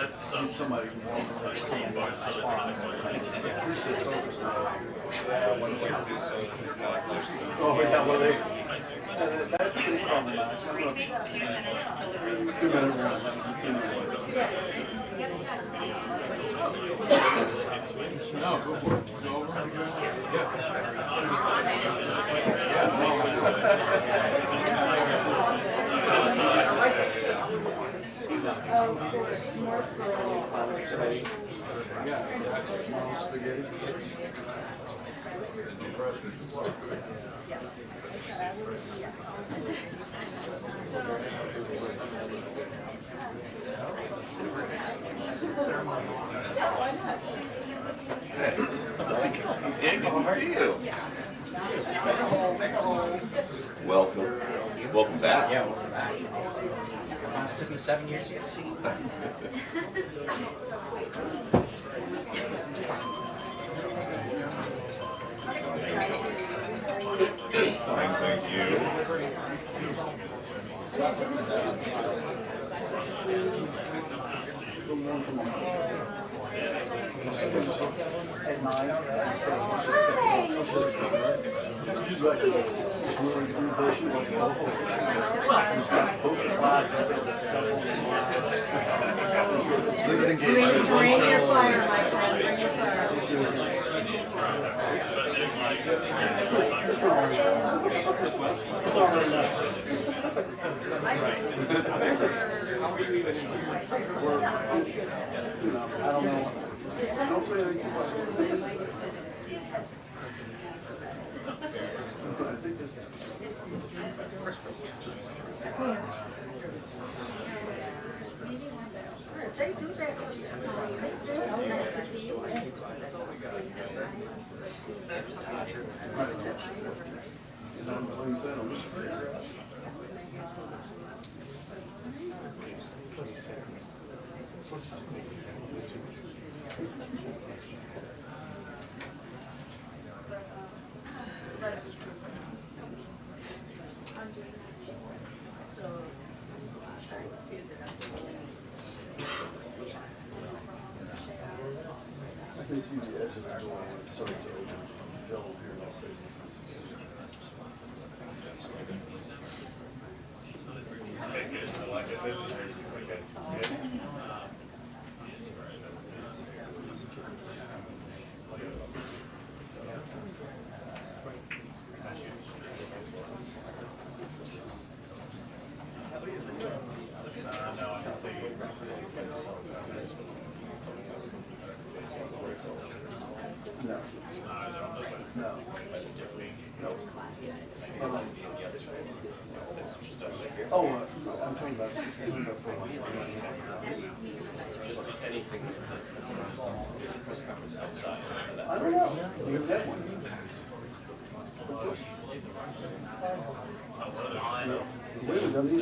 need somebody who won't understand that spot. Oh, yeah, well, that's pretty probably nice. 2-minute run, that was a 2-minute. No, go for it. Go over. Spaghetti. Yeah, good to see you. Welcome. Welcome back. Yeah, welcome back. It took me 7 years to get a seat. Fine, thank you. At 9, Bring your fire, my friend. Bring your fire. I don't know. Don't say anything too much. I think this is. They do that. Nice to see you. And I'm playing set. I'm just I can see the edge of the door when it starts to open. Fill here in all 6. No. No. Oh, I'm talking about. I don't know. You have that one. No. Wait, doesn't he?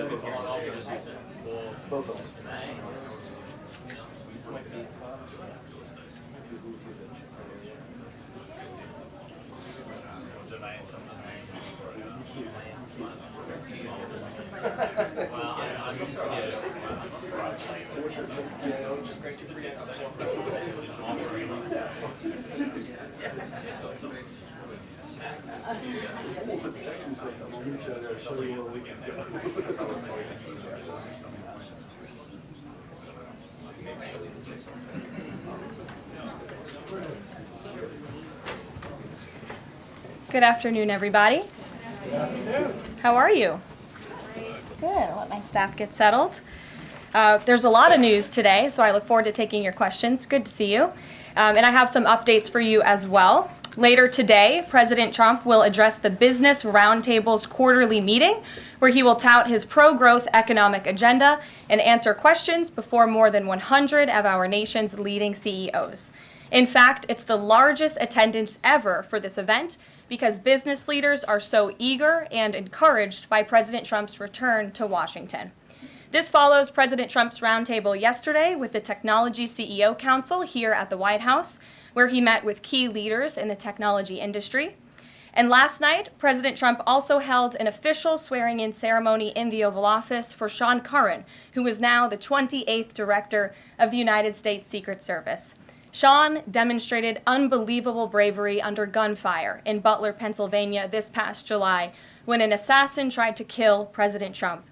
Both of us. Text me something. I'll meet you out there. Show you where we can go. Good afternoon, everybody. Good afternoon. How are you? Good. I'll let my staff get settled. There's a lot of news today, so I look forward to taking your questions. Good to see you. And I have some updates for you as well. Later today, President Trump will address the Business Roundtable's quarterly meeting, where he will tout his pro-growth economic agenda and answer questions before more than 100 of our nation's leading CEOs. In fact, it's the largest attendance ever for this event because business leaders are so eager and encouraged by President Trump's return to Washington. This follows President Trump's roundtable yesterday with the Technology CEO Council here at the White House, where he met with key leaders in the technology industry. And last night, President Trump also held an official swearing-in ceremony in the Oval Office for Sean Curran, who is now the 28th Director of the United States Secret Service. Sean demonstrated unbelievable bravery under gunfire in Butler, Pennsylvania this past July when an assassin tried to kill President Trump.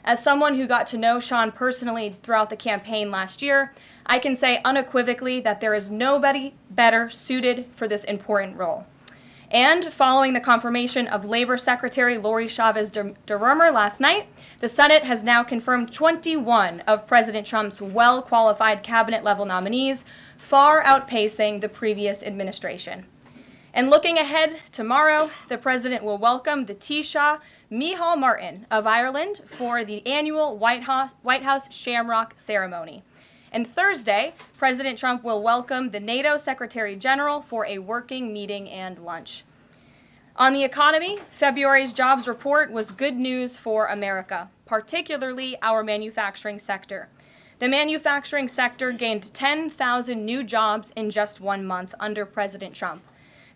As someone who got to know Sean personally throughout the campaign last year, I can say unequivocally that there is nobody better suited for this important role. And following the confirmation of Labor Secretary Lori Chavez DeRomer last night, the Senate has now confirmed 21 of President Trump's well-qualified cabinet-level nominees, far outpacing the previous administration. And looking ahead, tomorrow, the president will welcome the Taoiseach Micheál Martin of Ireland for the annual White House Shamrock ceremony. And Thursday, President Trump will welcome the NATO Secretary General for a working meeting and lunch. On the economy, February's jobs report was good news for America, particularly our manufacturing sector. The manufacturing sector gained 10,000 new jobs in just 1 month under President Trump.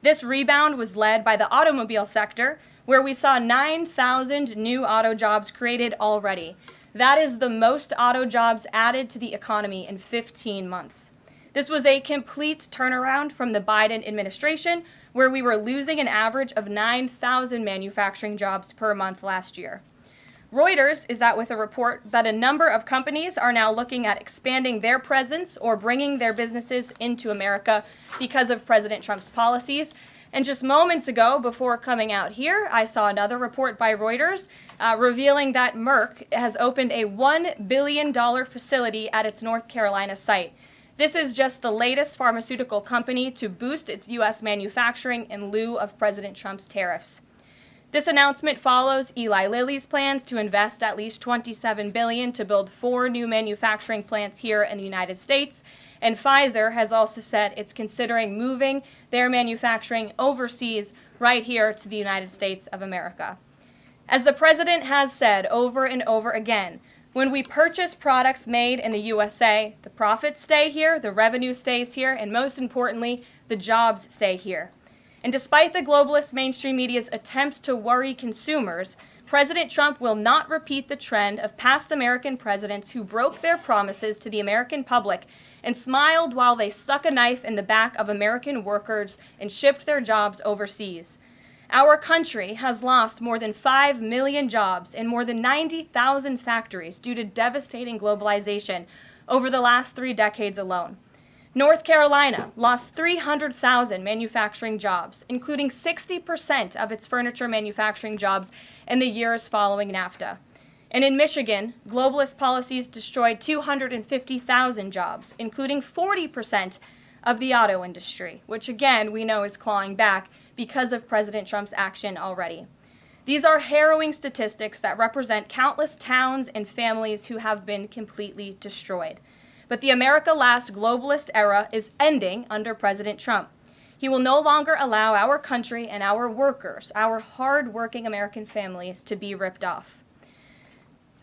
This rebound was led by the automobile sector, where we saw 9,000 new auto jobs created already. That is the most auto jobs added to the economy in 15 months. This was a complete turnaround from the Biden administration, where we were losing an average of 9,000 manufacturing jobs per month last year. Reuters is out with a report that a number of companies are now looking at expanding their presence or bringing their businesses into America because of President Trump's policies. And just moments ago, before coming out here, I saw another report by Reuters revealing that Merck has opened a $1 billion facility at its North Carolina site. This is just the latest pharmaceutical company to boost its U.S. manufacturing in lieu of President Trump's tariffs. This announcement follows Eli Lilly's plans to invest at least $27 billion to build 4 new manufacturing plants here in the United States. And Pfizer has also said it's considering moving their manufacturing overseas right here to the United States of America. As the president has said over and over again, when we purchase products made in the USA, the profits stay here, the revenue stays here, and most importantly, the jobs stay here. And despite the globalist mainstream media's attempts to worry consumers, President Trump will not repeat the trend of past American presidents who broke their promises to the American public and smiled while they stuck a knife in the back of American workers and shipped their jobs overseas. Our country has lost more than 5 million jobs in more than 90,000 factories due to devastating globalization over the last 3 decades alone. North Carolina lost 300,000 manufacturing jobs, including 60% of its furniture manufacturing jobs in the years following NAFTA. And in Michigan, globalist policies destroyed 250,000 jobs, including 40% of the auto industry, which again we know is clawing back because of President Trump's action already. These are harrowing statistics that represent countless towns and families who have been completely destroyed. But the America Last globalist era is ending under President Trump. He will no longer allow our country and our workers, our hard-working American families, to be ripped off.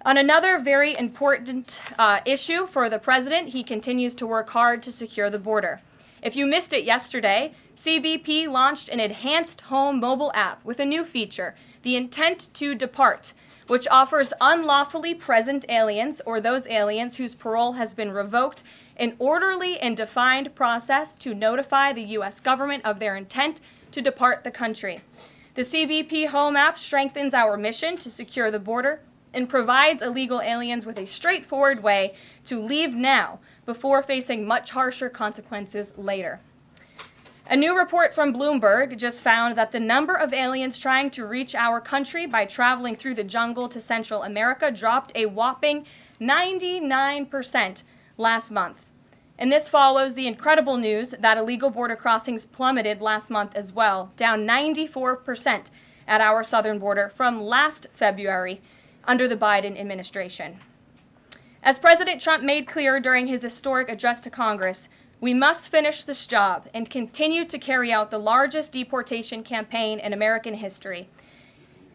On another very important issue for the president, he continues to work hard to secure the border. If you missed it yesterday, CBP launched an enhanced home mobile app with a new feature, the Intent to Depart, which offers unlawfully present aliens or those aliens whose parole has been revoked an orderly and defined process to notify the U.S. government of their intent to depart the country. The CBP Home app strengthens our mission to secure the border and provides illegal aliens with a straightforward way to leave now before facing much harsher consequences later. A new report from Bloomberg just found that the number of aliens trying to reach our country by traveling through the jungle to Central America dropped a whopping 99% last month. And this follows the incredible news that illegal border crossings plummeted last month as well, down 94% at our southern border from last February under the Biden administration. As President Trump made clear during his historic address to Congress, we must finish this job and continue to carry out the largest deportation campaign in American history.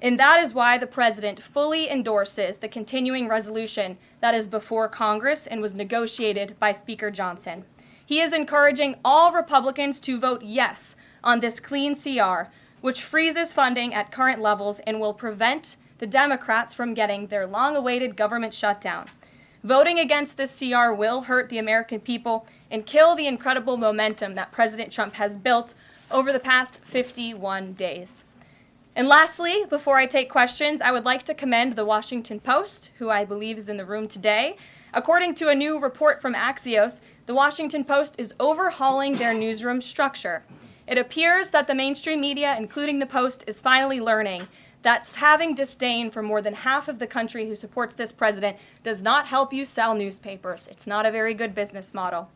And that is why the president fully endorses the continuing resolution that is before Congress and was negotiated by Speaker Johnson. He is encouraging all Republicans to vote yes on this clean CR, which freezes funding at current levels and will prevent the Democrats from getting their long-awaited government shutdown. Voting against this CR will hurt the American people and kill the incredible momentum that President Trump has built over the past 51 days. And lastly, before I take questions, I would like to commend the Washington Post, who I believe is in the room today. According to a new report from Axios, the Washington Post is overhauling their newsroom structure. It appears that the mainstream media, including the Post, is finally learning that having disdain for more than half of the country who supports this president does not help you sell newspapers. It's not a very good business model.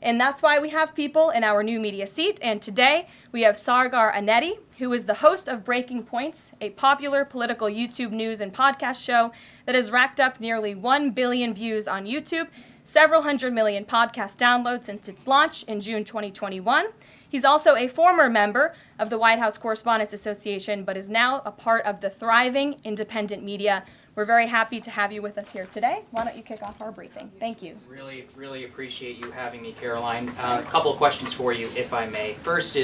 And that's why we have people in our new media seat. And today we have Sargar Anetti, who is the host of Breaking Points, a popular political YouTube news and podcast show that has racked up nearly 1 billion views on YouTube, several hundred million podcast downloads since its launch in June 2021. He's also a former member of the White House Correspondents Association, but is now a part of the thriving independent media. We're very happy to have you with us here today. Why don't you kick off our briefing? Thank you. Really appreciate you having me, Karoline. A couple of questions for you, if I may. First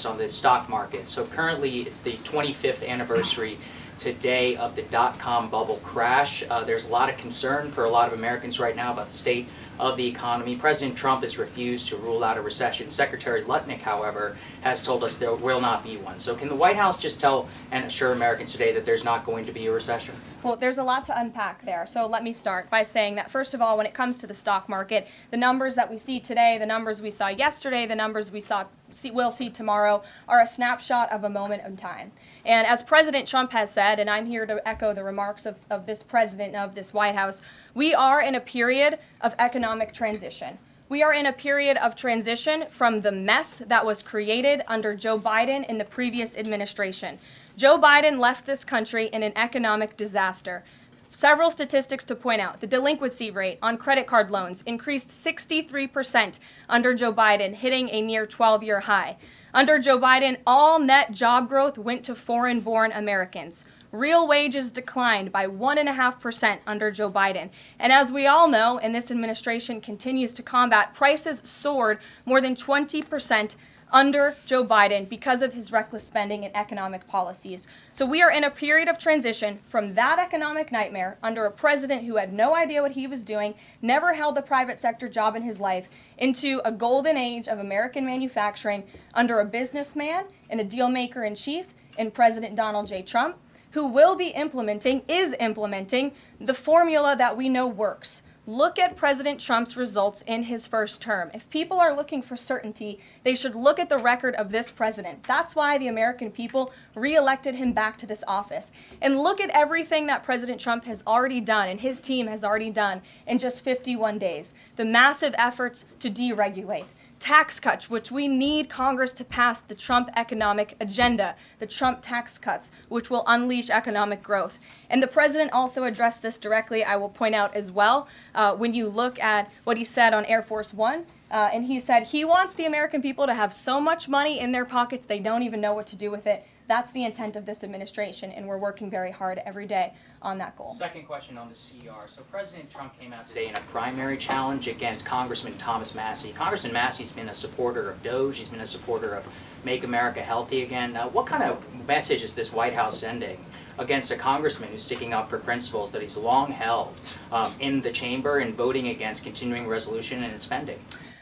on the stock market. So currently it's the 25th anniversary today of the dot-com bubble crash. There's a lot of concern for a lot of Americans right now about the state of the economy. President Trump has refused to rule out a recession. Secretary Lutnick, however, has told us there will not be one. So can the White House just tell and assure Americans today that there's not going to be a recession? Well, there's a lot to unpack there. So let me start by saying that, first of all, when it comes to the stock market, the numbers that we see today, the numbers we saw yesterday, the numbers we'll see tomorrow are a snapshot of a moment in time. And as President Trump has said, and I'm here to echo the remarks of this president of this White House, we are in a period of economic transition. We are in a period of transition from the mess that was created under Joe Biden in the previous administration. Joe Biden left this country in an economic disaster. Several statistics to point out. The delinquency rate on credit card loans increased 63% under Joe Biden, hitting a near 12-year high. Under Joe Biden, all net job growth went to foreign-born Americans. Real wages declined by 1.5% under Joe Biden. And as we all know, and this administration continues to combat, prices soared more than 20% under Joe Biden because of his reckless spending and economic policies. So we are in a period of transition from that economic nightmare under a president who had no idea what he was doing, never held a private sector job in his life, into a golden age of American manufacturing under a businessman and a deal maker in chief in President Donald J. Trump, who is implementing the formula that we know works. Look at President Trump's results in his first term. If people are looking for certainty, they should look at the record of this president. That's why the American people re-elected him back to this office. And look at everything that President Trump has already done and his team has already done in just 51 days. The massive efforts to deregulate. Tax cuts, which we need Congress to pass the Trump economic agenda, the Trump tax cuts, which will unleash economic growth. And the president also addressed this directly, I will point out as well, when you look at what he said on Air Force One. And he said he wants the American people to have so much money in their pockets they don't even know what to do with it. That's the intent of this administration, and we're working very hard every day on that goal. Second question on the CR. So President Trump came out today in a primary challenge against Congressman Thomas Massie. Congressman Massie's been a supporter of DOGE. He's been a supporter of Make America Healthy Again. What kind of message is this White House sending against a congressman who's sticking up for principles that he's long held in the chamber and voting against continuing resolution and spending?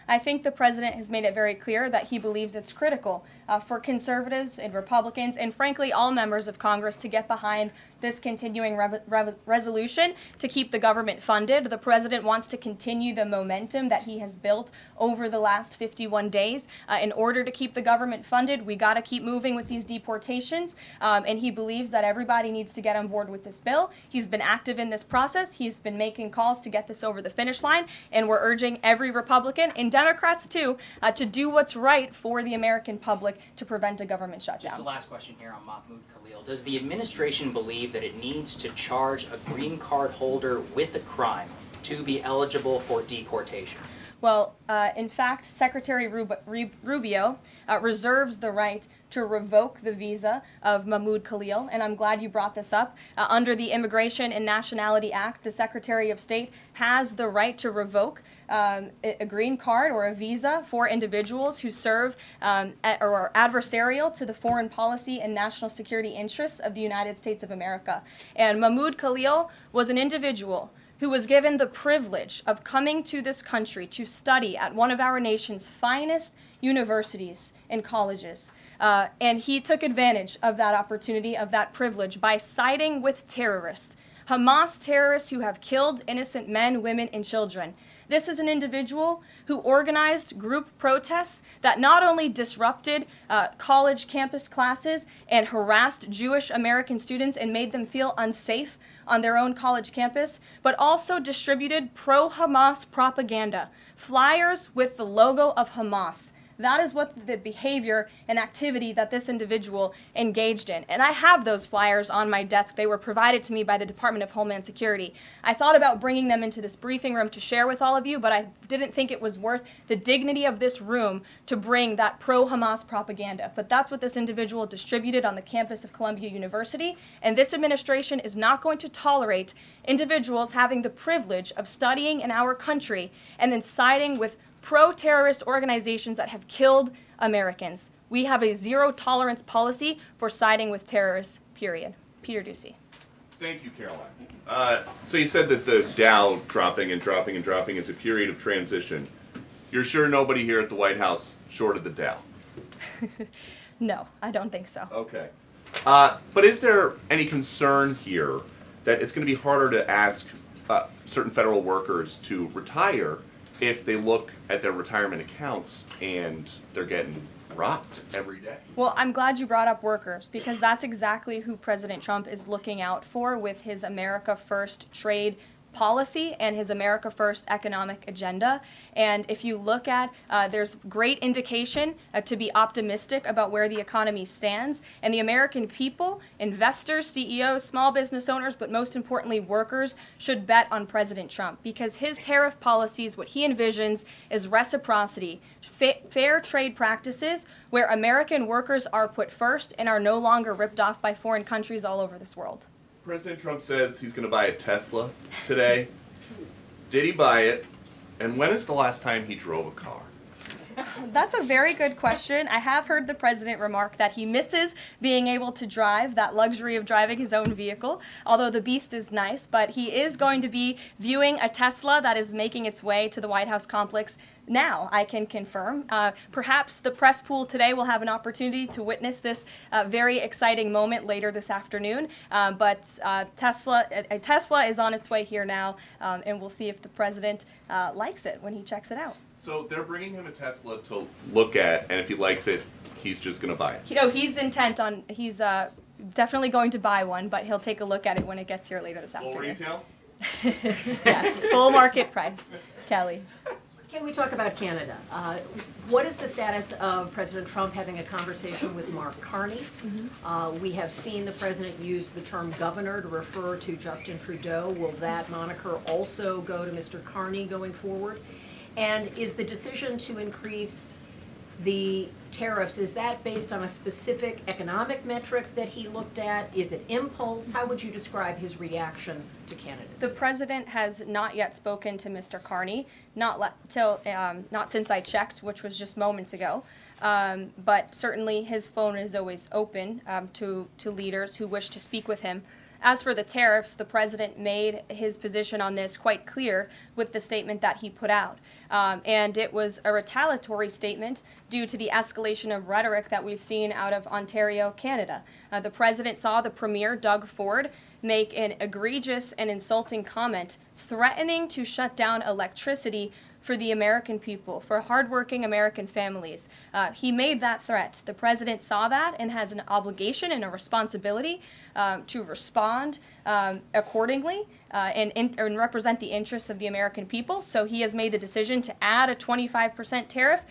I think the president has made it very clear that he believes it's critical for conservatives and Republicans and frankly all members of Congress to get behind this continuing resolution to keep the government funded. The president wants to continue the momentum that he has built over the last 51 days. In order to keep the government funded, we got to keep moving with these deportations, and he believes that everybody needs to get on board with this bill. He's been active in this process. He's been making calls to get this over the finish line, and we're urging every Republican and Democrats too to do what's right for the American public to prevent a government shutdown. Just the last question here on Mahmoud Khalil. Does the administration believe that it needs to charge a green card holder with a crime to be eligible for deportation? Well, in fact, Secretary Rubio reserves the right to revoke the visa of Mahmoud Khalil, and I'm glad you brought this up. Under the Immigration and Nationality Act, the Secretary of State has the right to revoke a green card or a visa for individuals who serve or are adversarial to the foreign policy and national security interests of the United States of America. And Mahmoud Khalil was an individual who was given the privilege of coming to this country to study at one of our nation's finest universities and colleges. And he took advantage of that opportunity, of that privilege, by siding with terrorists, Hamas terrorists who have killed innocent men, women, and children. This is an individual who organized group protests that not only disrupted college campus classes and harassed Jewish American students and made them feel unsafe on their own college campus, but also distributed pro-Hamas propaganda, flyers with the logo of Hamas. That is what the behavior and activity that this individual engaged in. And I have those flyers on my desk. They were provided to me by the Department of Homeland Security. I thought about bringing them into this briefing room to share with all of you, but I didn't think it was worth the dignity of this room to bring that pro-Hamas propaganda. But that's what this individual distributed on the campus of Columbia University. And this administration is not going to tolerate individuals having the privilege of studying in our country and then siding with pro-terrorist organizations that have killed Americans. We have a zero-tolerance policy for siding with terrorists, period. Peter Ducey. Thank you, Caroline. So you said that the Dow dropping and dropping and dropping is a period of transition. You're sure nobody here at the White House shorted the Dow? No, I don't think so. Okay. But is there any concern here that it's going to be harder to ask certain federal workers to retire if they look at their retirement accounts and they're getting robbed every day? Well, I'm glad you brought up workers, because that's exactly who President Trump is looking out for with his America First trade policy and his America First economic agenda. And if you look at, there's great indication to be optimistic about where the economy stands. And the American people, investors, CEOs, small business owners, but most importantly workers, should bet on President Trump, because his tariff policies, what he envisions is reciprocity, fair trade practices where American workers are put first and are no longer ripped off by foreign countries all over this world. President Trump says he's going to buy a Tesla today. Did he buy it? And when is the last time he drove a car? That's a very good question. I have heard the president remark that he misses being able to drive, that luxury of driving his own vehicle, although the Beast is nice, but he is going to be viewing a Tesla that is making its way to the White House complex now, I can confirm. Perhaps the press pool today will have an opportunity to witness this very exciting moment later this afternoon, but a Tesla is on its way here now, and we'll see if the president likes it when he checks it out. So they're bringing him a Tesla to look at, and if he likes it, he's just going to buy it. You know, he's definitely going to buy one, but he'll take a look at it when it gets here later this afternoon. Full retail? Yes, full market price. Kelly. Can we talk about Canada? What is the status of President Trump having a conversation with Mark Carney? We have seen the president use the term governor to refer to Justin Trudeau. Will that moniker also go to Mr. Carney going forward? And is the decision to increase the tariffs, is that based on a specific economic metric that he looked at? Is it impulse? How would you describe his reaction to candidates? The president has not yet spoken to Mr. Carney, not since I checked, which was just moments ago. But certainly his phone is always open to leaders who wish to speak with him. As for the tariffs, the president made his position on this quite clear with the statement that he put out. And it was a retaliatory statement due to the escalation of rhetoric that we've seen out of Ontario, Canada. The president saw the premier, Doug Ford, make an egregious and insulting comment threatening to shut down electricity for the American people, for hardworking American families. He made that threat. The president saw that and has an obligation and a responsibility to respond accordingly. and represent the interests of the American people. So he has made the decision to add a 25% tariff.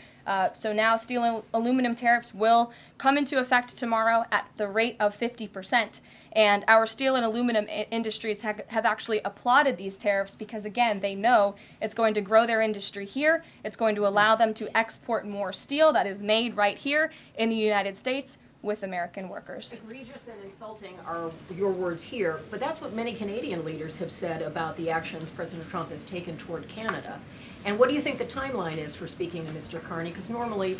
So now steel and aluminum tariffs will come into effect tomorrow at the rate of 50%. And our steel and aluminum industries have actually applauded these tariffs because, again, they know it's going to grow their industry here. It's going to allow them to export more steel that is made right here in the United States with American workers. Egregious and insulting are your words here, but that's what many Canadian leaders have said about the actions President Trump has taken toward Canada. And what do you think the timeline is for speaking to Mr. Carney? Because normally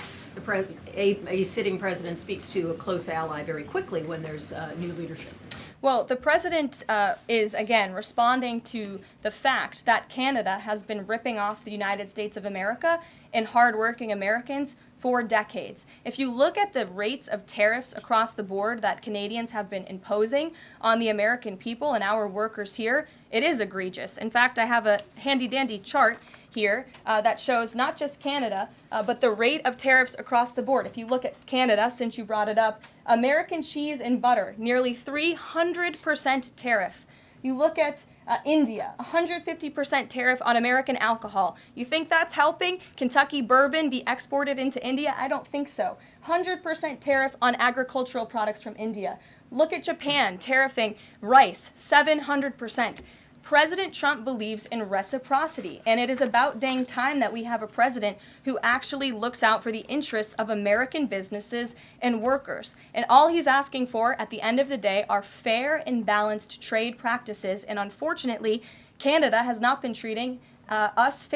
a sitting president speaks to a close ally very quickly when there's new leadership. Well, the president is, again, responding to the fact that Canada has been ripping off the United States of America and hardworking Americans for decades. If you look at the rates of tariffs across the board that Canadians have been imposing on the American people and our workers here, it is egregious. In fact, I have a handy-dandy chart here that shows not just Canada, but the rate of tariffs across the board. If you look at Canada, since you brought it up, American cheese and butter, nearly 300% tariff. You look at India, 150% tariff on American alcohol. You think that's helping Kentucky bourbon be exported into India? I don't think so. 100% tariff on agricultural products from India. Look at Japan, tariffing rice, 700%. President Trump believes in reciprocity, and it is about dang time that we have a president who actually looks out for the interests of American businesses and workers. And all he's asking for at the end of the day are fair and balanced trade practices, and unfortunately, Canada has not been treating us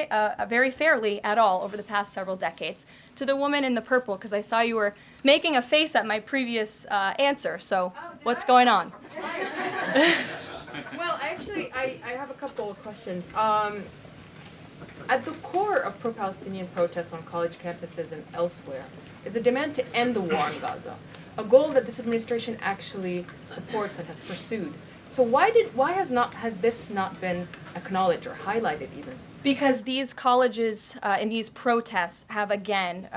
very fairly at all over the past several decades. To the woman in the purple, because I saw you were making a face at my previous answer, so what's going on? Well, actually, I have a couple of questions. At the core of pro-Palestinian protests on college campuses and elsewhere is a demand to end the war in Gaza, a goal that this administration actually supports and has pursued. So why has this not been acknowledged or highlighted even? Because these colleges and these protests have again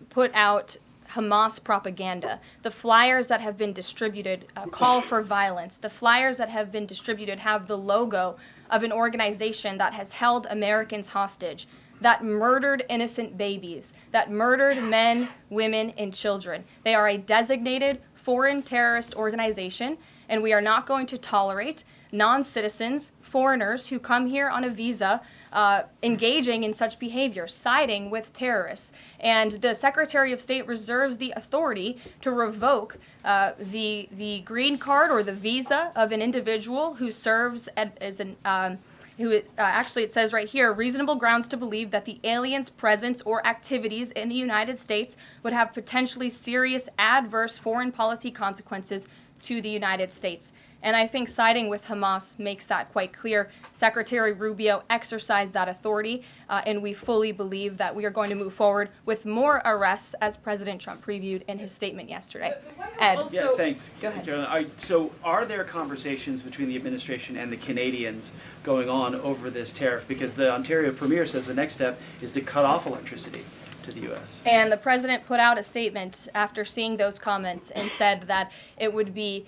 put out Hamas propaganda. The flyers that have been distributed call for violence. The flyers that have been distributed have the logo of an organization that has held Americans hostage, that murdered innocent babies, that murdered men, women, and children. They are a designated foreign terrorist organization, and we are not going to tolerate non-citizens, foreigners who come here on a visa engaging in such behavior, siding with terrorists. And the Secretary of State reserves the authority to revoke the green card or the visa of an individual who serves as an actually it says right here, reasonable grounds to believe that the alien's presence or activities in the United States would have potentially serious adverse foreign policy consequences to the United States. And I think siding with Hamas makes that quite clear. Secretary Rubio exercised that authority, and we fully believe that we are going to move forward with more arrests, as President Trump previewed in his statement yesterday. Ed. Yeah, thanks. Go ahead. Caroline. So are there conversations between the administration and the Canadians going on over this tariff? Because the Ontario Premier says the next step is to cut off electricity to the U.S. And the president put out a statement after seeing those comments and said that it would be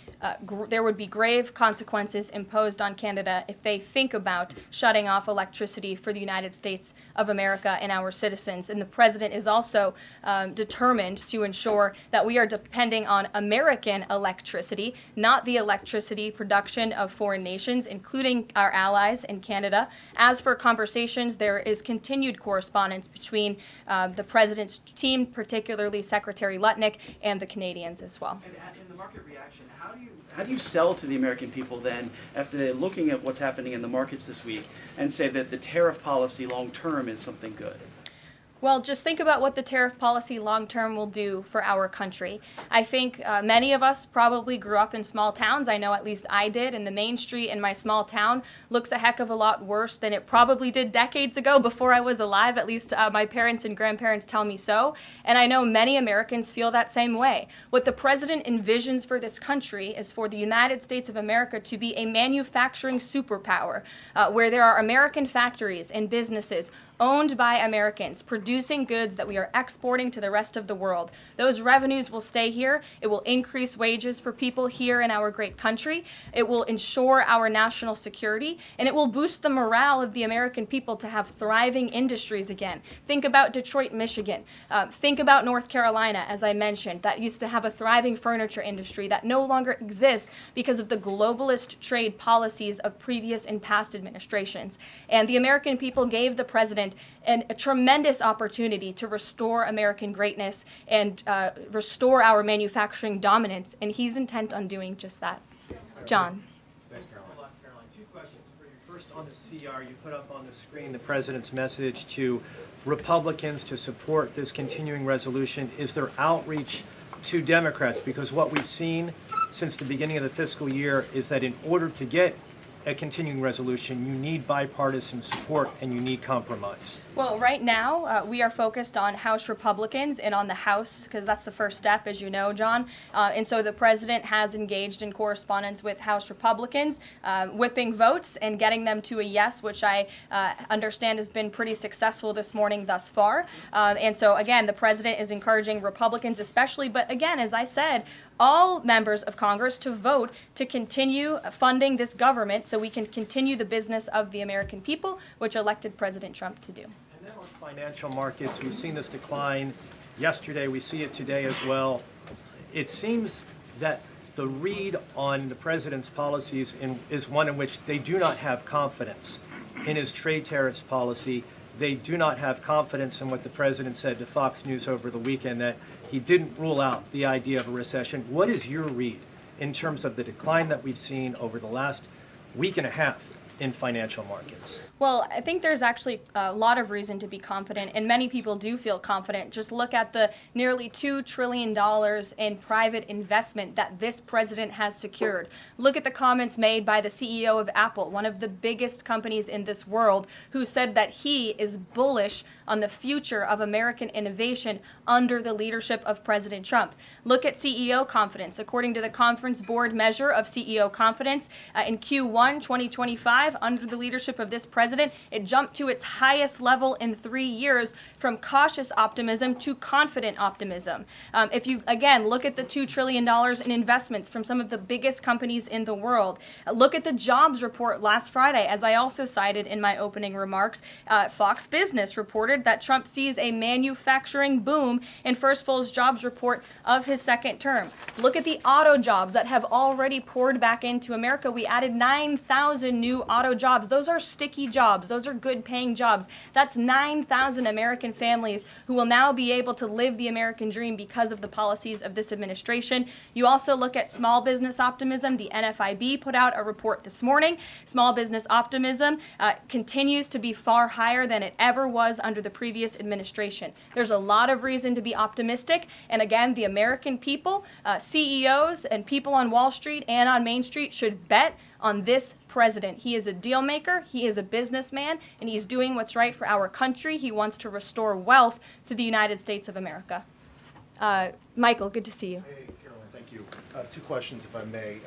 there would be grave consequences imposed on Canada if they think about shutting off electricity for the United States of America and our citizens. And the president is also determined to ensure that we are depending on American electricity, not the electricity production of foreign nations, including our allies in Canada. As for conversations, there is continued correspondence between the president's team, particularly Secretary Lutnick, and the Canadians as well. And in the market reaction, how do you sell to the American people then after they're looking at what's happening in the markets this week and say that the tariff policy long term is something good? Well, just think about what the tariff policy long-term will do for our country. I think many of us probably grew up in small towns. I know at least I did, and the main street in my small town looks a heck of a lot worse than it probably did decades ago before I was alive. At least my parents and grandparents tell me so. And I know many Americans feel that same way. What the president envisions for this country is for the United States of America to be a manufacturing superpower where there are American factories and businesses owned by Americans, producing goods that we are exporting to the rest of the world. Those revenues will stay here. It will increase wages for people here in our great country. It will ensure our national security, and it will boost the morale of the American people to have thriving industries again. Think about Detroit, Michigan. Think about North Carolina, as I mentioned, that used to have a thriving furniture industry that no longer exists because of the globalist trade policies of previous and past administrations. And the American people gave the president a tremendous opportunity to restore American greatness and restore our manufacturing dominance, and he's intent on doing just that. John. Thanks, Caroline. Two questions for you. First, on the CR, you put up on the screen the president's message to Republicans to support this continuing resolution. Is there outreach to Democrats? Because what we've seen since the beginning of the fiscal year is that in order to get a continuing resolution, you need bipartisan support and you need compromise. Well, right now, we are focused on House Republicans and on the House, because that's the first step, as you know, John. And so the president has engaged in correspondence with House Republicans, whipping votes and getting them to a yes, which I understand has been pretty successful this morning thus far. And so, again, the president is encouraging Republicans especially, but again, as I said, all members of Congress to vote to continue funding this government so we can continue the business of the American people, which elected President Trump to do. And then on financial markets, we've seen this decline yesterday. We see it today as well. It seems that the read on the president's policies is one in which they do not have confidence in his trade tariffs policy. They do not have confidence in what the president said to Fox News over the weekend, that he didn't rule out the idea of a recession. What is your read in terms of the decline that we've seen over the last week and a half in financial markets? Well, I think there's actually a lot of reason to be confident, and many people do feel confident. Just look at the nearly $2 trillion in private investment that this president has secured. Look at the comments made by the CEO of Apple, one of the biggest companies in this world, who said that he is bullish on the future of American innovation under the leadership of President Trump. Look at CEO confidence. According to the Conference Board measure of CEO confidence, in Q1 2025, under the leadership of this president, it jumped to its highest level in 3 years, from cautious optimism to confident optimism. If you, again, look at the $2 trillion in investments from some of the biggest companies in the world. Look at the jobs report last Friday, as I also cited in my opening remarks. Fox Business reported that Trump sees a manufacturing boom in first full jobs report of his second term. Look at the auto jobs that have already poured back into America. We added 9,000 new auto jobs. Those are sticky jobs. Those are good paying jobs. That's 9,000 American families who will now be able to live the American dream because of the policies of this administration. You also look at small business optimism. The NFIB put out a report this morning. Small business optimism continues to be far higher than it ever was under the previous administration. There's a lot of reason to be optimistic. And again, the American people, CEOs and people on Wall Street and on Main Street should bet on this president. He is a deal maker, he is a businessman, and he's doing what's right for our country. He wants to restore wealth to the United States of America. Michael, good to see you. Hey, Caroline, thank you. Two questions, if I may.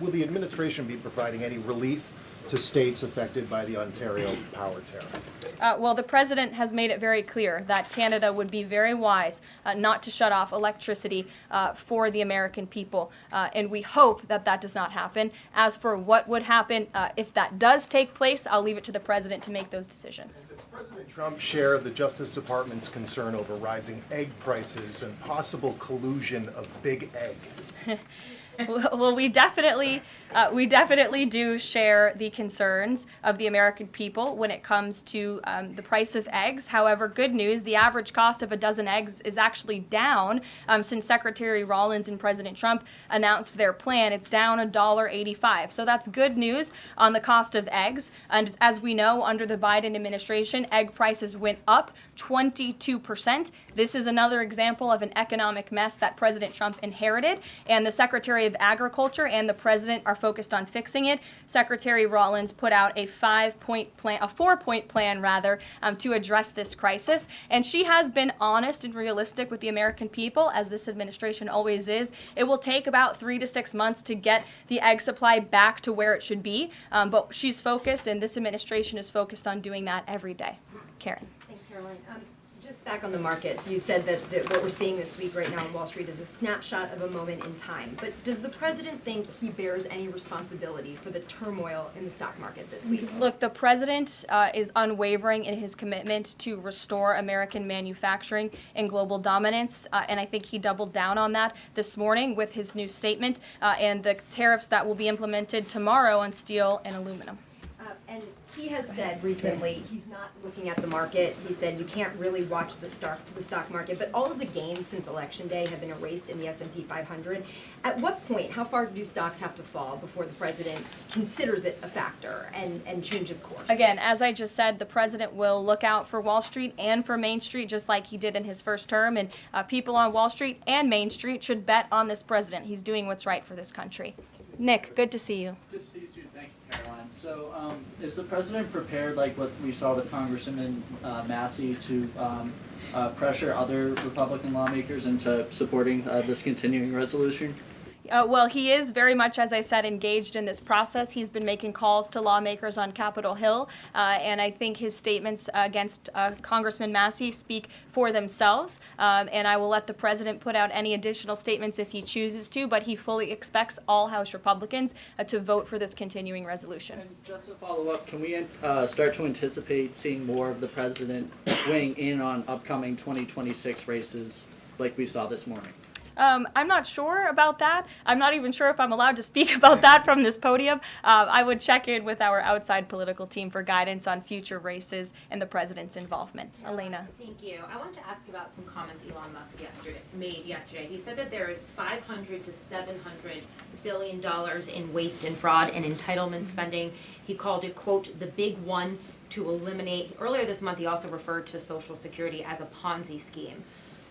Will the administration be providing any relief to states affected by the Ontario power tariff? Well, the president has made it very clear that Canada would be very wise not to shut off electricity for the American people, and we hope that that does not happen. As for what would happen if that does take place, I'll leave it to the president to make those decisions. Does President Trump share the Justice Department's concern over rising egg prices and possible collusion of big egg? Well, we definitely do share the concerns of the American people when it comes to the price of eggs. However, good news, the average cost of a dozen eggs is actually down since Secretary Rollins and President Trump announced their plan. It's down $1.85. So that's good news on the cost of eggs. And as we know, under the Biden administration, egg prices went up 22%. This is another example of an economic mess that President Trump inherited, and the Secretary Secretary of Agriculture and the President are focused on fixing it. Secretary Rawlins put out a 4-point plan rather, to address this crisis. And she has been honest and realistic with the American people, as this administration always is. It will take about 3 to 6 months to get the egg supply back to where it should be, but she's focused, and this administration is focused on doing that every day. Karen. Thanks, Caroline. Just back on the markets, you said that what we're seeing this week right now on Wall Street is a snapshot of a moment in time. But does the president think he bears any responsibility for the turmoil in the stock market this week? Look, the president is unwavering in his commitment to restore American manufacturing and global dominance, and I think he doubled down on that this morning with his new statement and the tariffs that will be implemented tomorrow on steel and aluminum. And he has said recently he's not looking at the market. He said you can't really watch the stock market, but all of the gains since Election Day have been erased in the S&P 500. At what point, how far do stocks have to fall before the president considers it a factor and changes course? Again, as I just said, the president will look out for Wall Street and for Main Street, just like he did in his first term, and people on Wall Street and Main Street should bet on this president. He's doing what's right for this country. Nick, good to see you. Good to see you too. Thank you, Caroline. So, is the president prepared, like what we saw with Congressman Massey, to pressure other Republican lawmakers into supporting this continuing resolution? Well, he is very much, as I said, engaged in this process. He's been making calls to lawmakers on Capitol Hill, and I think his statements against Congressman Massey speak for themselves, and I will let the president put out any additional statements if he chooses to, but he fully expects all House Republicans to vote for this continuing resolution. And just to follow up, can we start to anticipate seeing more of the president weighing in on upcoming 2026 races like we saw this morning? I'm not sure about that. I'm not even sure if I'm allowed to speak about that from this podium. I would check in with our outside political team for guidance on future races and the president's involvement. Elena. Thank you. I wanted to ask about some comments Elon Musk made yesterday. He said that there is $500 to $700 billion in waste and fraud and entitlement spending. He called it, quote, the big one to eliminate. Earlier this month, he also referred to Social Security as a Ponzi scheme.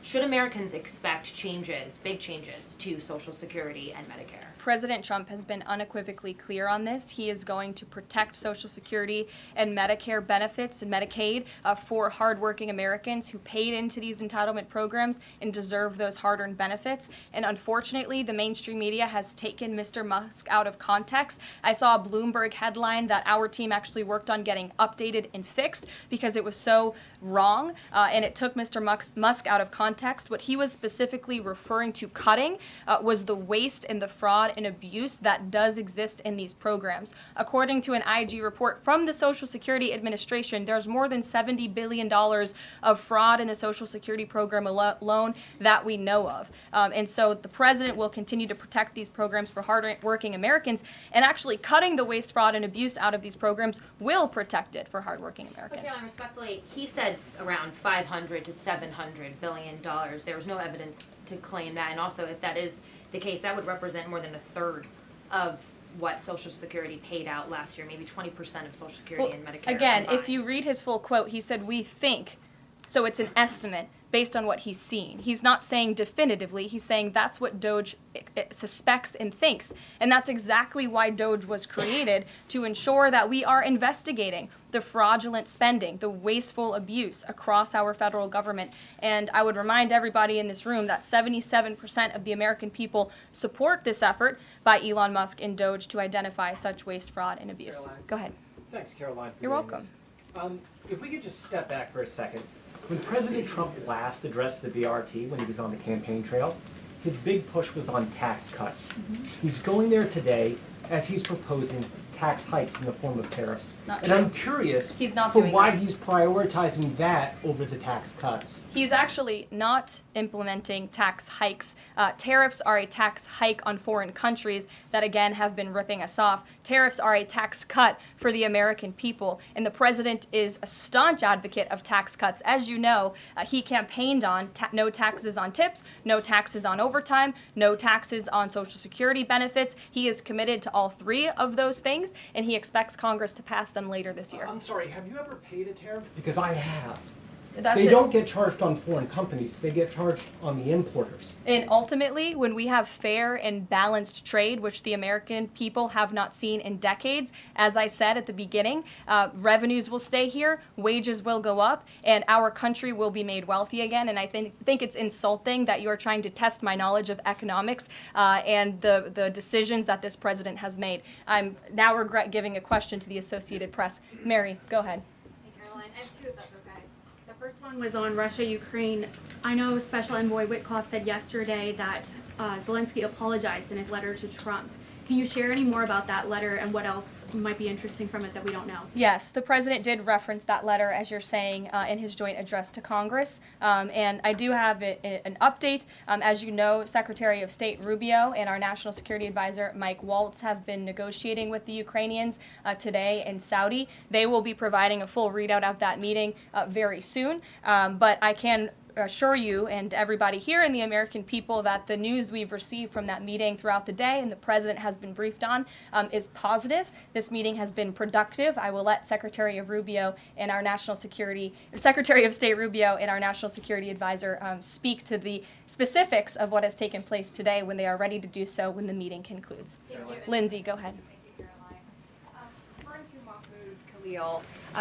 Should Americans expect changes, big changes, to Social Security and Medicare? President Trump has been unequivocally clear on this. He is going to protect Social Security and Medicare benefits and Medicaid for hardworking Americans who paid into these entitlement programs and deserve those hard-earned benefits. And unfortunately, the mainstream media has taken Mr. Musk out of context. I saw a Bloomberg headline that our team actually worked on getting updated and fixed because it was so wrong, and it took Mr. Musk out of context. What he was specifically referring to cutting was the waste and the fraud and abuse that does exist in these programs. According to an IG report from the Social Security Administration, there's more than $70 billion of fraud in the Social Security program alone that we know of. And so the president will continue to protect these programs for hard-working Americans, and actually cutting the waste, fraud, and abuse out of these programs will protect it for hard-working Americans. But Caroline, respectfully, he said around $500 to $700 billion. There was no evidence to claim that, and also if that is the case, that would represent more than a third of what Social Security paid out last year, maybe 20% of Social Security and Medicare. Again, combined. if you read his full quote, he said, we think, so it's an estimate based on what he's seen. He's not saying definitively, he's saying that's what DOGE suspects and thinks. And that's exactly why DOGE was created, to ensure that we are investigating the fraudulent spending, the wasteful abuse across our federal government. And I would remind everybody in this room that 77% of the American people support this effort by Elon Musk and DOGE to identify such waste, fraud, and abuse. Caroline. Go ahead. Thanks, Caroline. You're welcome. If we could just step back for a second. When President Trump last addressed the BRT when he was on the campaign trail, his big push was on tax cuts. He's going there today as he's proposing tax hikes in the form of tariffs. And I'm curious for why he's prioritizing that over the tax cuts. He's actually not implementing tax hikes. Tariffs are a tax hike on foreign countries that, again, have been ripping us off. Tariffs are a tax cut for the American people, and the president is a staunch advocate of tax cuts. As you know, he campaigned on no taxes on tips, no taxes on overtime, no taxes on Social Security benefits. He is committed to all three of those things, and he expects Congress to pass them later this year. I'm sorry, have you ever paid a tariff? Because I have. They don't get charged on foreign companies, they get charged on the importers. And ultimately, when we have fair and balanced trade, which the American people have not seen in decades, as I said at the beginning, revenues will stay here, wages will go up, and our country will be made wealthy again. And I think it's insulting that you are trying to test my knowledge of economics and the decisions that this president has made. I'm now regret giving a question to the Associated Press. Mary, go ahead. Hey, Caroline. I have two, if that's okay. The first one was on Russia, Ukraine. I know Special Envoy Witkoff said yesterday that Zelensky apologized in his letter to Trump. Can you share any more about that letter and what else might be interesting from it that we don't know? Yes, the president did reference that letter, as you're saying, in his joint address to Congress. And I do have an update. As you know, Secretary of State Rubio and our National Security Advisor Mike Waltz have been negotiating with the Ukrainians today in Saudi. They will be providing a full readout of that meeting very soon. But I can assure you and everybody here and the American people that the news we've received from that meeting throughout the day and the president has been briefed on is positive. This meeting has been productive. I will let Secretary of State Rubio and our National Security Advisor speak to the specifics of what has taken place today when they are ready to do so when the meeting concludes. Lindsay, go ahead.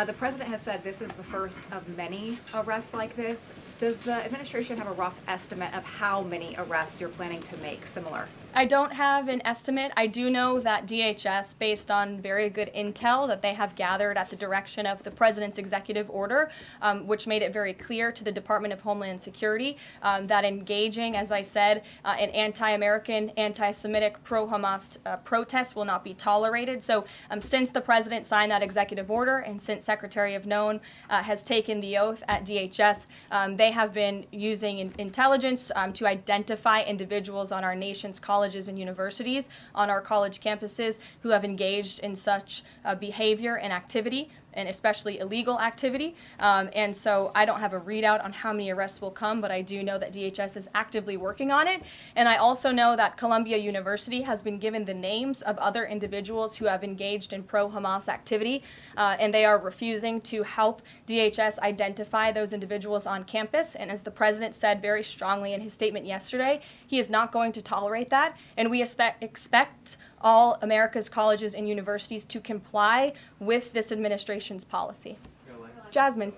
The president has said this is the first of many arrests like this. Does the administration have a rough estimate of how many arrests you're planning to make similar? I don't have an estimate. I do know that DHS, based on very good intel that they have gathered at the direction of the president's executive order, which made it very clear to the Department of Homeland Security that engaging, as I said, in anti-American, anti-Semitic, pro-Hamas protests will not be tolerated. So since the president signed that executive order and since Secretary of Known has taken the oath at DHS, they have been using intelligence to identify individuals on our nation's colleges and universities, on our college campuses, who have engaged in such behavior and activity, and especially illegal activity. And so I don't have a readout on how many arrests will come, but I do know that DHS is actively working on it. And I also know that Columbia University has been given the names of other individuals who have engaged in pro-Hamas activity, and they are refusing to help DHS identify those individuals on campus. And as the president said very strongly in his statement yesterday, he is not going to tolerate that, and we expect all America's colleges and universities to comply with this administration's policy. Jasmine.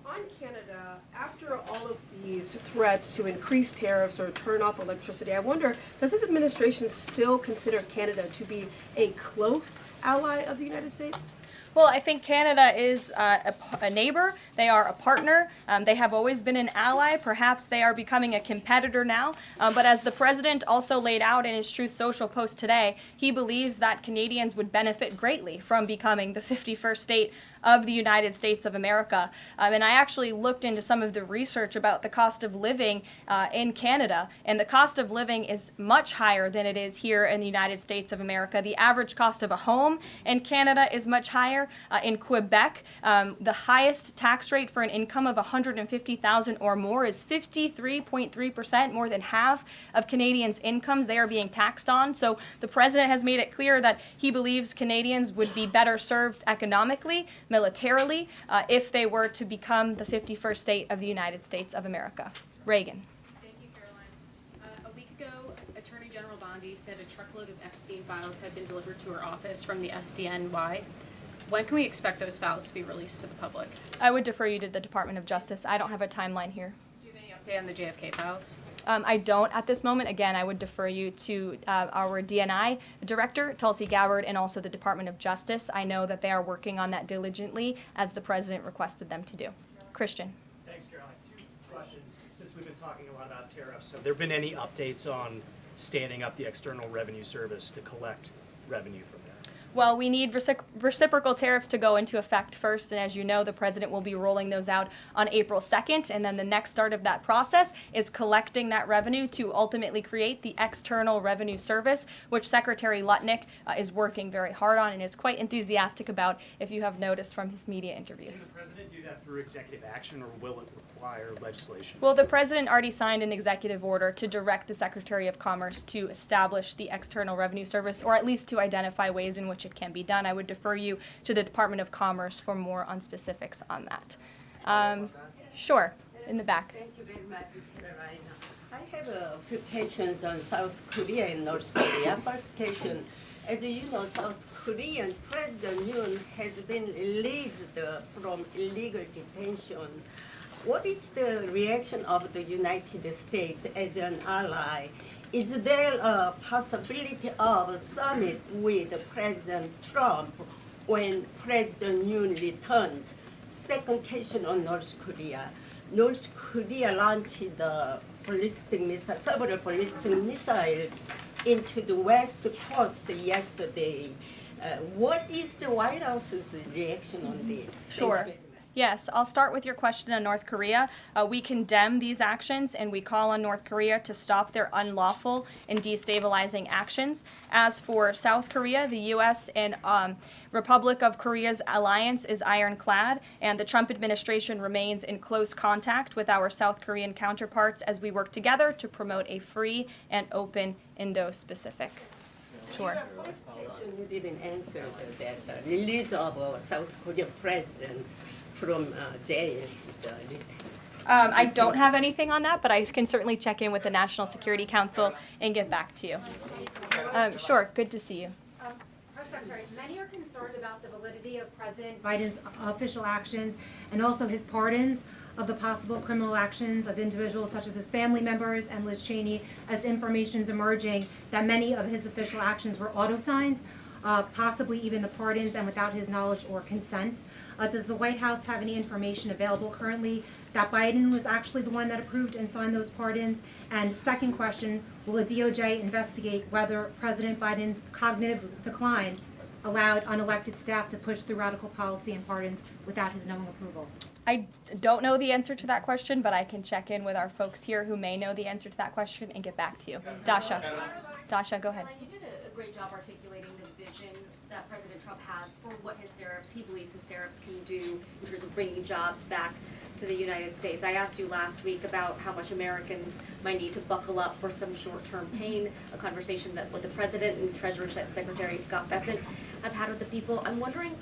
On Canada, after all of these threats to increase tariffs or turn off electricity, I wonder, does this administration still consider Canada to be a close ally of the United States? Well, I think Canada is a neighbor. They are a partner. They have always been an ally. Perhaps they are becoming a competitor now. But as the president also laid out in his Truth Social post today, he believes that Canadians would benefit greatly from becoming the 51st state of the United States of America. And I actually looked into some of the research about the cost of living in Canada, and the cost of living is much higher than it is here in the United States of America. The average cost of a home in Canada is much higher. In Quebec, the highest tax rate for an income of $150,000 or more is 53.3%, more than half of Canadians' incomes they are being taxed on. So the president has made it clear that he believes Canadians would be better served economically, militarily, if they were to become the 51st state of the United States of America. Reagan. Thank you, Caroline. A week ago, Attorney General Bondi said a truckload of Epstein files had been delivered to her office from the SDNY. When can we expect those files to be released to the public? I would defer you to the Department of Justice. I don't have a timeline here. Do you have any update on the JFK files? I don't at this moment. Again, I would defer you to our DNI director, Tulsi Gabbard, and also the Department of Justice. I know that they are working on that diligently, as the president requested them to do. Christian. Thanks, Caroline. Two questions. Since we've been talking a lot about tariffs, have there been any updates on standing up the External Revenue Service to collect revenue from there? Well, we need reciprocal tariffs to go into effect first, and as you know, the president will be rolling those out on April 2nd, and then the next start of that process is collecting that revenue to ultimately create the External Revenue Service, which Secretary Lutnick is working very hard on and is quite enthusiastic about, if you have noticed from his media interviews. Can the president do that through executive action, or will it require legislation? Well, the president already signed an executive order to direct the Secretary of Commerce to establish the External Revenue Service, or at least to identify ways in which it can be done. I would defer you to the Department of Commerce for more on specifics on that. Sure, in the back. Thank you very much, Caroline. I have a few questions on South Korea and North Korea. First question, as you know, South Korean President Yoon has been released from illegal detention. What is the reaction of the United States as an ally? Is there a possibility of a summit with President Trump when President Yoon returns? Second question on North Korea. North Korea launched the several ballistic missiles into the west coast yesterday. What is the White House's reaction on this? Sure. Yes, I'll start with your question on North Korea. We condemn these actions and we call on North Korea to stop their unlawful and destabilizing actions. As for South Korea, the U.S. and Republic of Korea's alliance is ironclad, and the Trump administration remains in close contact with our South Korean counterparts as we work together to promote a free and open Indo-Pacific. Sure. Your first question, you didn't answer that release of South Korean president from jail. I don't have anything on that, but I can certainly check in with the National Security Council and get back to you. Sure, good to see you. Press Secretary, many are concerned about the validity of President Biden's official actions and also his pardons of the possible criminal actions of individuals such as his family members and Liz Cheney, as information is emerging that many of his official actions were auto-signed, possibly even the pardons, and without his knowledge or consent. Does the White House have any information available currently that Biden was actually the one that approved and signed those pardons? And second question, will the DOJ investigate whether President Biden's cognitive decline allowed unelected staff to push through radical policy and pardons without his knowing approval? I don't know the answer to that question, but I can check in with our folks here who may know the answer to that question and get back to you. Dasha, go ahead. Caroline, you did a great job articulating the vision that President Trump has for what he believes his tariffs can do in terms of bringing jobs back to the United States. I asked you last week about how much Americans might need to buckle up for some short-term pain, a conversation that with the President and Treasury Secretary Scott Bessent have had with the people. I'm wondering,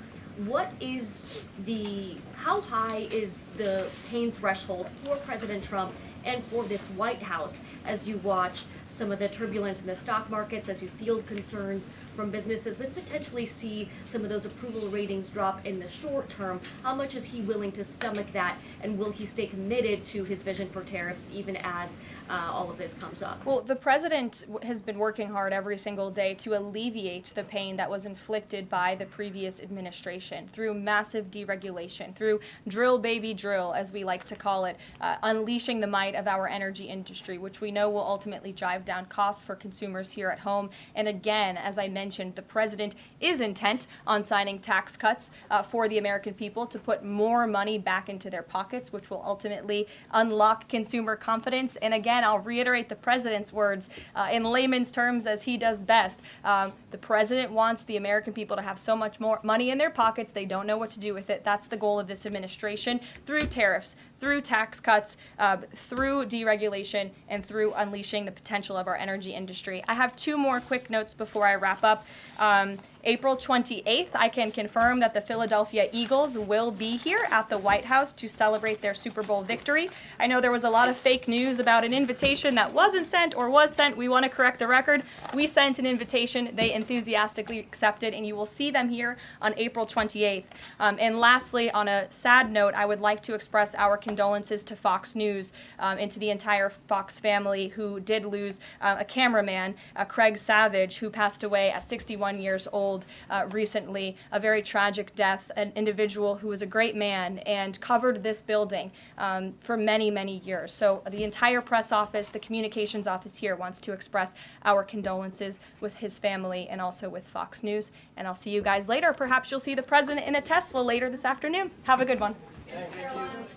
how high is the pain threshold for President Trump and for this White House as you watch some of the turbulence in the stock markets, as you field concerns from businesses and potentially see some of those approval ratings drop in the short term? How much is he willing to stomach that, and will he stay committed to his vision for tariffs even as all of this comes up? Well, the president has been working hard every single day to alleviate the pain that was inflicted by the previous administration through massive deregulation, through drill baby drill, as we like to call it, unleashing the might of our energy industry, which we know will ultimately drive down costs for consumers here at home. And again, as I mentioned, the president is intent on signing tax cuts for the American people to put more money back into their pockets, which will ultimately unlock consumer confidence. And again, I'll reiterate the president's words in layman's terms as he does best. The president wants the American people to have so much more money in their pockets, they don't know what to do with it. That's the goal of this administration, through tariffs, through tax cuts, through deregulation, and through unleashing the potential of our energy industry. I have two more quick notes before I wrap up. April 28th, I can confirm that the Philadelphia Eagles will be here at the White House to celebrate their Super Bowl victory. I know there was a lot of fake news about an invitation that wasn't sent or was sent. We want to correct the record. We sent an invitation. They enthusiastically accepted, and you will see them here on April 28th. And lastly, on a sad note, I would like to express our condolences to Fox News and to the entire Fox family who did lose a cameraman, Craig Savage, who passed away at 61 years old recently. A very tragic death, an individual who was a great man and covered this building for many, many years. So the entire press office, the communications office here wants to express our condolences with his family and also with Fox News. And I'll see you guys later. Perhaps you'll see the president in a Tesla later this afternoon. Have a good one. Thank you.